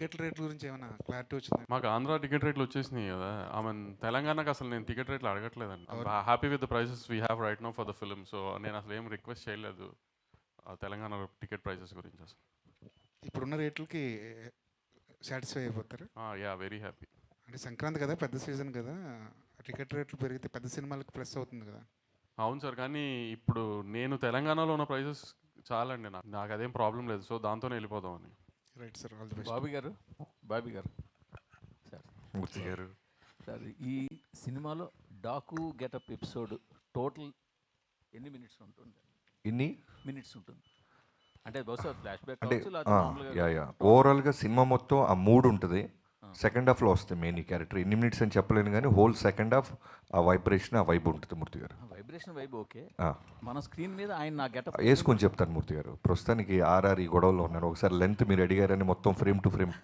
Ticket రేట్ల గురించి ఏమైనా క్లారిటీ వచ్చిందా? మాకు ఆంధ్ర టికెట్ రేట్లు వచ్చేసినాయి కదా. తెలంగాణకు అసలు నేను టికెట్ రేట్లు అడగట్లేదండి. Happy with the prices we have right now for the film. So నేను అసలు ఏం రిక్వెస్ట్ చేయలేదు తెలంగాణ టికెట్ ప్రైసెస్ గురించి అసలు. ఇప్పుడున్న రేట్లకి సాటిస్ఫై అయిపోతారు? Yeah, very happy. అంటే సంక్రాంతి కదా, పెద్ద సీజన్ కదా, టికెట్ రేట్లు పెరిగితే పెద్ద సినిమాలకు ప్లస్ అవుతుంది కదా. అవును సార్, కానీ ఇప్పుడు నేను తెలంగాణలో ఉన్న ప్రైసెస్ చాలండి. నాకు అదేం ప్రాబ్లం లేదు. సో దాంతోనే వెళ్ళిపోదామని. Right sir, all the best. Bobby గారు సార్, మూర్తి గారు సార్ ఈ సినిమాలో డాకు గెటప్ ఎపిసోడ్ టోటల్ ఎన్ని మినిట్స్ ఉంటుంది? ఇన్ని మినిట్స్ ఉంటుంది అంటే బహుశా ఫ్లాష్ బ్యాక్ అంటే కావచ్చు. ఓవరాల్గా సినిమా మొత్తం ఆ మూడు ఉంటుంది. సెకండ్ హాఫ్లో వస్తుంది మెయిన్ ఈ క్యారెక్టర్. ఎన్ని మినిట్స్ అని చెప్పలేను కానీ హోల్ సెకండ్ హాఫ్ ఆ వైబ్రేషన్, ఆ వైబ్ ఉంటుంది మూర్తి గారు. Vibration vibe okay. మన స్క్రీన్ మీద ఆయన నా గెటప్ వేసుకొని చెప్తాను మూర్తి గారు. ప్రస్తుతానికి ఆర్ఆర్ ఈ గొడవలో ఉన్నాను. ఒకసారి లెంత్ మీరు అడిగారని మొత్తం ఫ్రేమ్ టు ఫ్రేమ్